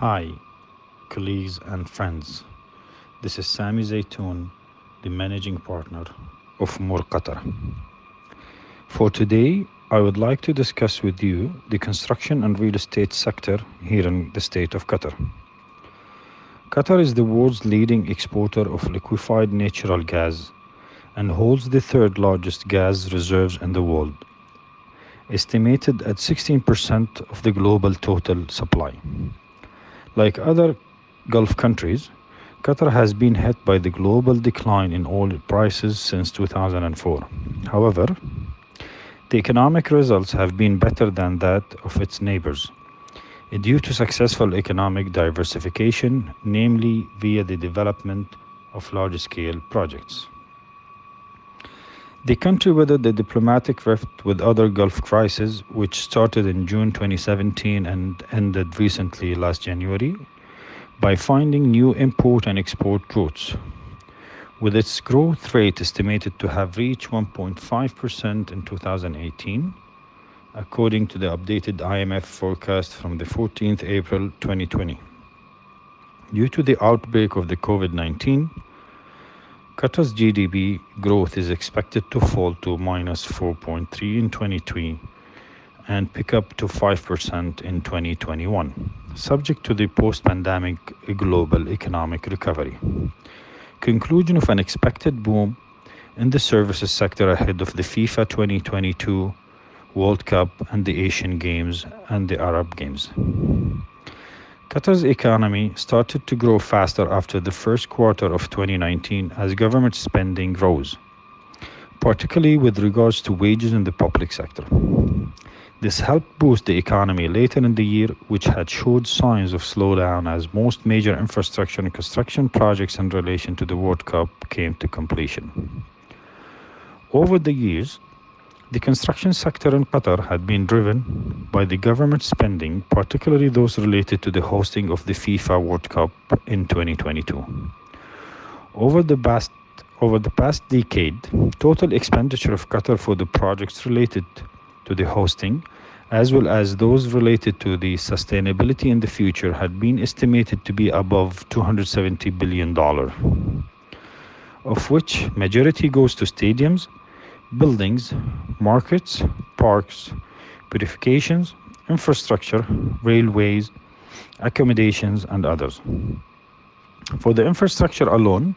Hi, colleagues and friends. This is Sami Zaitoon, the managing partner of More Qatar. For today, I would like to discuss with you the construction and real estate sector here in the state of Qatar. Qatar is the world's leading exporter of liquefied natural gas and holds the third largest gas reserves in the world, estimated at 16% of the global total supply. Like other Gulf countries, Qatar has been hit by the global decline in oil prices since 2004. However, the economic results have been better than that of its neighbors, due to successful economic diversification, namely via the development of large-scale projects. The country weathered the diplomatic rift with other Gulf crises, which started in June 2017 and ended recently last January, by finding new import and export routes. With its growth rate estimated to have reached 1.5% in 2018, according to the updated IMF forecast from the 14th April 2020. Due to the outbreak of the COVID-19, Qatar's GDP growth is expected to fall to minus 4.3 in 2023 and pick up to 5% in 2021, subject to the post-pandemic global economic recovery. Conclusion of an expected boom in the services sector ahead of the FIFA 2022 World Cup and the Asian Games and the Arab Games. Qatar's economy started to grow faster after the first quarter of 2019 as government spending rose, particularly with regards to wages in the public sector. This helped boost the economy later in the year, which had showed signs of slowdown as most major infrastructure and construction projects in relation to the World Cup came to completion. Over the years, the construction sector in Qatar had been driven by the government spending, particularly those related to the hosting of the FIFA World Cup in 2022. Over the past decade, total expenditure of Qatar for the projects related to the hosting, as well as those related to the sustainability in the future, had been estimated to be above $270 billion, of which majority goes to stadiums, buildings, markets, parks, purifications, infrastructure, railways, accommodations, and others. For the infrastructure alone,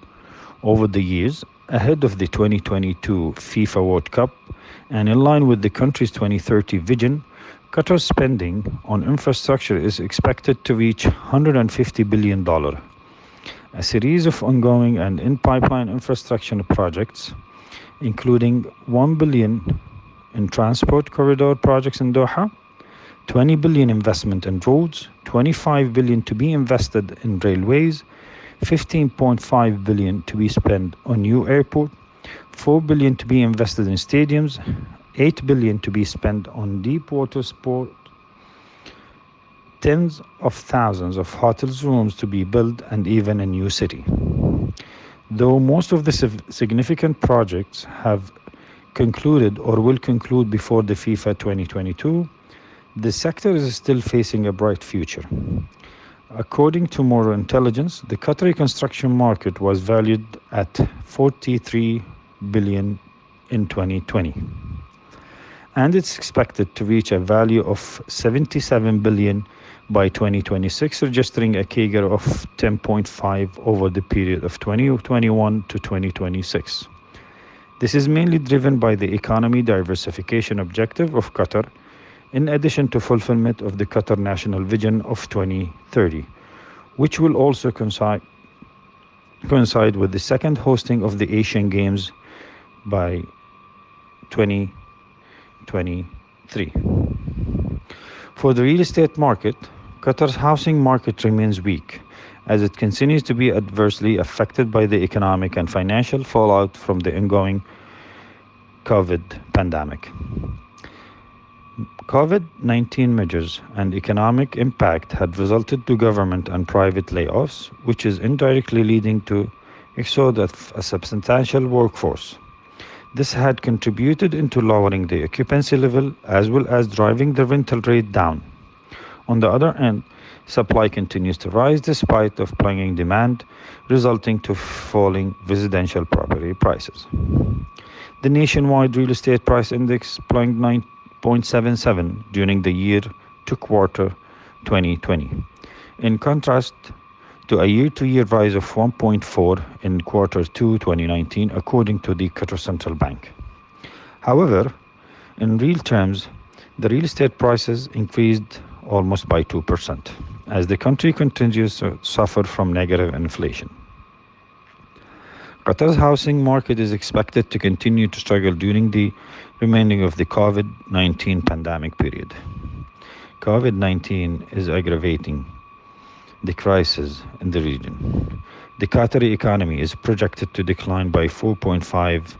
over the years, ahead of the 2022 FIFA World Cup, and in line with the country's 2030 vision, Qatar's spending on infrastructure is expected to reach $150 billion. A series of ongoing and in-pipeline infrastructure projects, including $1 billion in transport corridor projects in Doha, $20 billion investment in roads, $25 billion to be invested in railways, $15.5 billion to be spent on new airport, $4 billion to be invested in stadiums, $8 billion to be spent on deep water sport, tens of thousands of hotels rooms to be built, and even a new city. Though most of the significant projects have concluded or will conclude before the FIFA 2022, the sector is still facing a bright future. According to More Intelligence, the Qatari construction market was valued at $43 billion in 2020, and it's expected to reach a value of $77 billion by 2026, registering a CAGR of 10.5 over the period of 2021 to 2026. This is mainly driven by the economy diversification objective of Qatar, in addition to fulfillment of the Qatar National Vision of 2030, which will also coincide with the second hosting of the Asian Games by 2023. For the real estate market, Qatar's housing market remains weak, as it continues to be adversely affected by the economic and financial fallout from the ongoing COVID pandemic. COVID-19 measures and economic impact had resulted to government and private layoffs, which is indirectly leading to exodus of a substantial workforce. This had contributed into lowering the occupancy level as well as driving the rental rate down. On the other hand, Supply continues to rise despite of plunging demand, resulting to falling residential property prices. The nationwide real estate price index plunged 9.77 during the year to quarter 2020. In contrast to a year-to-year rise of 1.4 in quarter 2 2019, according to the Qatar Central Bank. However, in real terms, the real estate prices increased almost by 2% as the country continues to suffer from negative inflation. Qatar's housing market is expected to continue to struggle during the remaining of the COVID-19 pandemic period. COVID-19 is aggravating the crisis in the region. The Qatari economy is projected to decline by 4.5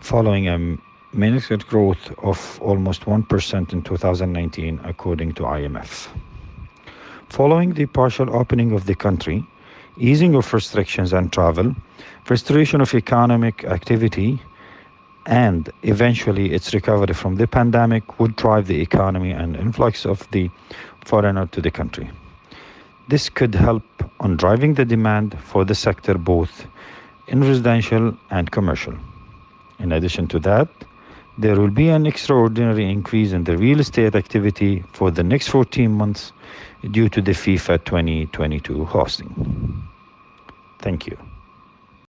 following a minuscule growth of almost 1% in 2019 according to IMF. Following the partial opening of the country, easing of restrictions and travel, restoration of economic activity, and eventually its recovery from the pandemic would drive the economy and influx of the foreigner to the country. This could help on driving the demand for the sector both in residential and commercial. In addition to that, there will be an extraordinary increase in the real estate activity for the next 14 months due to the FIFA 2022 hosting. Thank you.